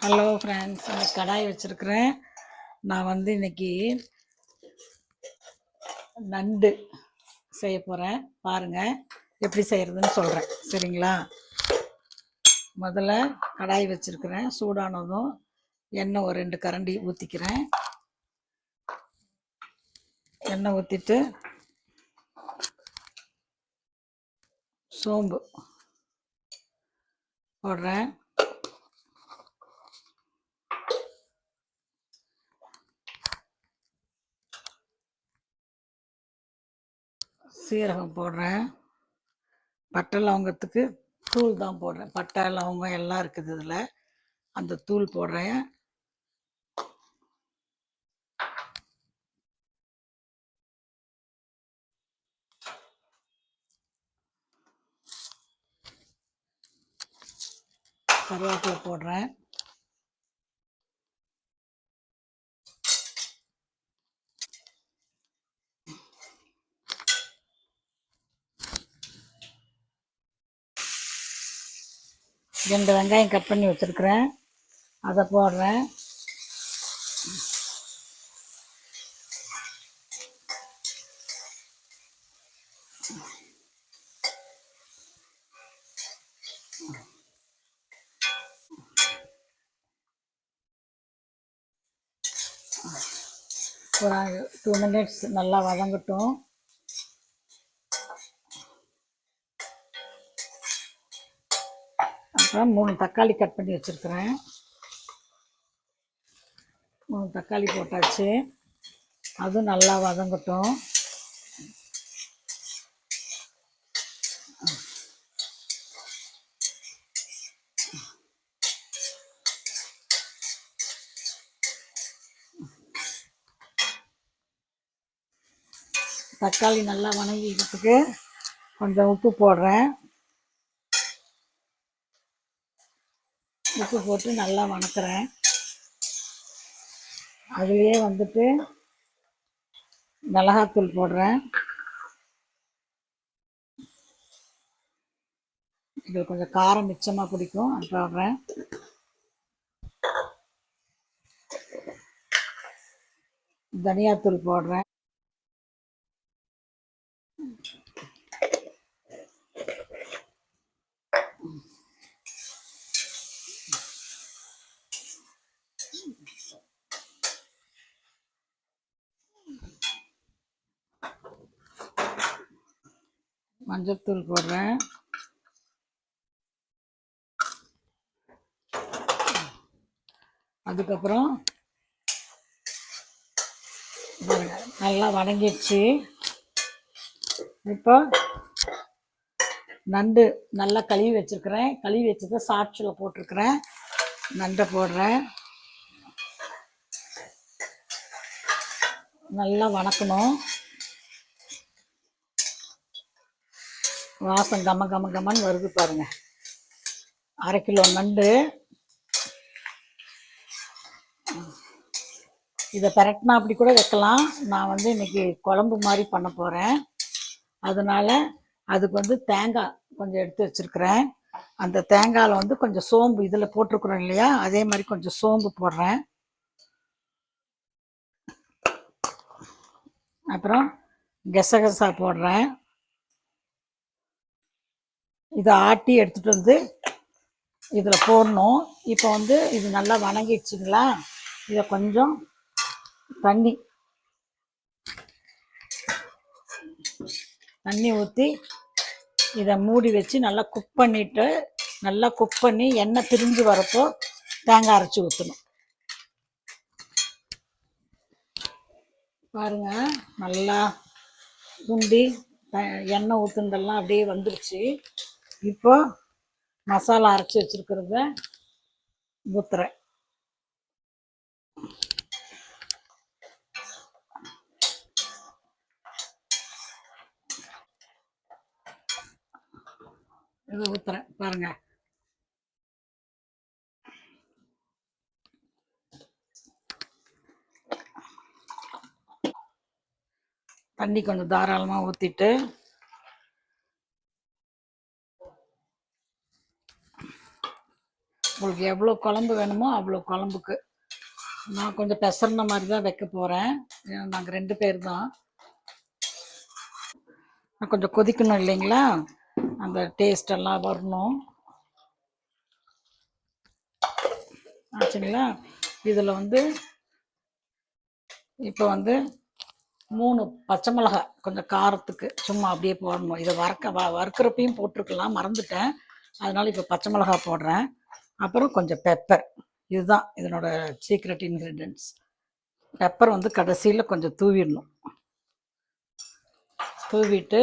Hello friends, இந்த கடாய் வச்சுருக்கிறேன். நான் வந்து இன்னைக்கு நண்டு செய்ய போகிறேன். பாருங்கள் எப்படி செய்கிறதுன்னு சொல்கிறேன், சரிங்களா? முதல்ல கடாய் வச்சுருக்கிறேன். சூடானதும் எண்ணெய் ஒரு 2 கரண்டி ஊற்றிக்கிறேன். எண்ணெய் ஊற்றிட்டு சோம்பு போடுறேன். சீரகம் போடுறேன். பட்டை லவங்கத்துக்கு தூள் தான் போடுறேன். பட்டை லவங்கம் எல்லாம் இருக்குது இதில். அந்த தூள் போடுறேன். கருவேப்பிலை போடுறேன். ரெண்டு வெங்காயம் கட் பண்ணி வச்சுருக்கிறேன், அதை போடுறேன். ஒரு 2 மினிட்ஸ் நல்லா வதங்கட்டும். அப்புறம் 3 தக்காளி கட் பண்ணி வச்சுருக்கிறேன். 3 தக்காளி போட்டாச்சு. அதுவும் நல்லா வதங்கட்டும். தக்காளி நல்லா வதங்கிக்கிறதுக்கு கொஞ்சம் உப்பு போடுறேன். உப்பு போட்டு நல்லா வதக்குறேன். அதுலேயே வந்துட்டு மிளகாத்தூள் போடுறேன். இது கொஞ்சம் காரம் மிச்சமாக பிடிக்கும், அது போடுறேன். தனியாத்தூள் போடுறேன். மஞ்சள்தூள் போடுறேன். அதுக்கப்புறம் நல்லா வதங்கிடுச்சு. இப்போ நண்டு நல்லா கழுவி வச்சுருக்கிறேன். கழுவி வச்சதை சாட்சியில் போட்டிருக்கிறேன். நண்டை போடுறேன். நல்லா வதக்கணும். வாசம் கம கம கமன்னு வருது பாருங்கள். 1/2 கிலோ நண்டு. இதை பெரட்டினா அப்படி கூட வைக்கலாம். நான் வந்து இன்றைக்கி குழம்பு மாதிரி பண்ண போகிறேன். அதனால் அதுக்கு வந்து தேங்காய் கொஞ்சம் எடுத்து வச்சுருக்கிறேன். அந்த தேங்காயில் வந்து கொஞ்சம் சோம்பு இதில் போட்டிருக்குறோம் இல்லையா, அதே மாதிரி கொஞ்சம் சோம்பு போடுறேன். அப்புறம் கெசகசா போடுறேன். இதை ஆட்டி எடுத்துகிட்டு வந்து இதில் போடணும். இப்போ வந்து இது நல்லா வதங்கிடுச்சுங்களா, இதை கொஞ்சம் தண்ணி ஊற்றி இதை மூடி வச்சு நல்லா குக் பண்ணிவிட்டு, நல்லா குக் பண்ணி எண்ணெய் பிரிஞ்சு வரப்போ தேங்காய் அரைச்சி ஊற்றணும். பாருங்கள், நல்லா குண்டி எண்ணெய் ஊற்றுனதெல்லாம் அப்படியே வந்துருச்சு. இப்போ மசாலா அரைச்சி வச்சுருக்கிறத ஊற்றுறேன். இதை ஊற்றுறேன் பாருங்கள். தண்ணி கொஞ்சம் தாராளமாக ஊற்றிட்டு உங்களுக்கு எவ்வளோ குழம்பு வேணுமோ அவ்வளோ குழம்புக்கு. நான் கொஞ்சம் பெசர்ன மாதிரி தான் வைக்க போகிறேன். நாங்கள் 2 பேர் தான். கொஞ்சம் கொதிக்கணும் இல்லைங்களா, அந்த டேஸ்ட் எல்லாம் வரணும். ஆச்சுங்களா? இதில் வந்து இப்போ வந்து 3 பச்சை மிளகாய் கொஞ்சம் காரத்துக்கு சும்மா அப்படியே போடணும். இதை வறுக்கிறப்பையும் போட்டிருக்கலாம், மறந்துட்டேன். அதனால் இப்போ பச்சை மிளகாய் போடுறேன். அப்புறம் கொஞ்சம் பெப்பர். இதுதான் இதனோட சீக்ரெட் இன்க்ரீடியன்ட்ஸ். பெப்பர் வந்து கடைசியில் கொஞ்சம் தூவிடணும். தூவிட்டு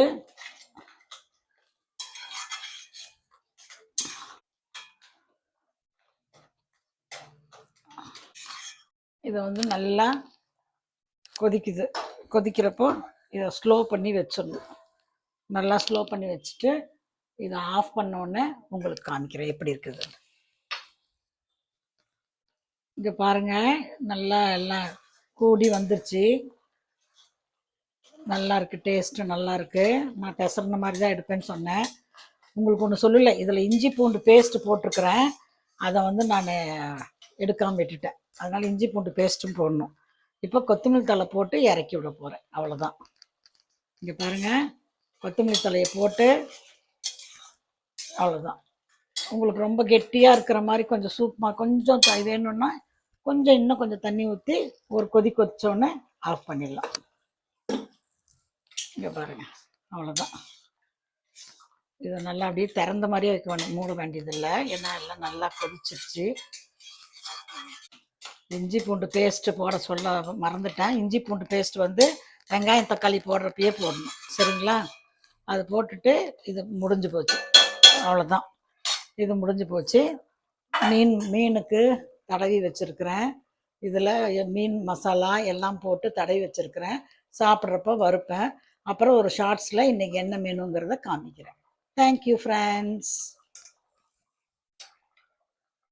இதை வந்து நல்லா கொதிக்குது. கொதிக்கிறப்போ இதை ஸ்லோ பண்ணி வச்சிடணும். நல்லா ஸ்லோ பண்ணி வச்சுட்டு இதை ஆஃப் பண்ணோடனே உங்களுக்கு காமிக்கிறேன் எப்படி இருக்குது. இங்கே பாருங்கள், நல்லா எல்லாம் கூடி வந்துருச்சு. நல்லா இருக்குது, டேஸ்ட்டு நல்லா இருக்குது. நான் பெசர்ன மாதிரி தான் எடுப்பேன்னு சொன்னேன். உங்களுக்கு ஒன்று சொல்லலை, இதில் இஞ்சி பூண்டு பேஸ்ட்டு போட்டிருக்கிறேன். அதை வந்து நான் எடுக்காமல் விட்டுட்டேன். அதனால் இஞ்சி பூண்டு பேஸ்ட்டும் போடணும். இப்போ கொத்தமல்லி தழை போட்டு இறக்கி விட போகிறேன், அவ்வளோதான். இங்கே பாருங்கள், கொத்தமல்லி தலையை போட்டு அவ்வளோதான். உங்களுக்கு ரொம்ப கெட்டியாக இருக்கிற மாதிரி கொஞ்சம் சூப்மா கொஞ்சம் வேணும்னா கொஞ்சம் இன்னும் கொஞ்சம் தண்ணி ஊற்றி ஒரு கொதிச்சோடனே ஆஃப் பண்ணிடலாம். இங்கே பாருங்கள், அவ்வளோதான். இதை நல்லா அப்படியே திறந்த மாதிரியே வைக்க வேணும், மூட வேண்டியதில்லை. ஏன்னா எல்லாம் நல்லா கொதிச்சிருச்சு. இஞ்சி பூண்டு பேஸ்ட்டு போட சொல்ல மறந்துட்டேன். இஞ்சி பூண்டு பேஸ்ட் வந்து வெங்காயம் தக்காளி போடுறப்பயே போடணும், சரிங்களா? அது போட்டுட்டு இது முடிஞ்சு போச்சு, அவ்வளோதான். இது முடிஞ்சு போச்சு. மீனுக்கு தடவி வச்சுருக்கிறேன். இதில் மீன் மசாலா எல்லாம் போட்டு தடவி வச்சுருக்கிறேன். சாப்பிட்றப்ப வறுப்பேன். அப்புறம் ஒரு ஷார்ட்ஸில் இன்றைக்கி என்ன மெனுங்கிறத காமிக்கிறேன். Thank you friends.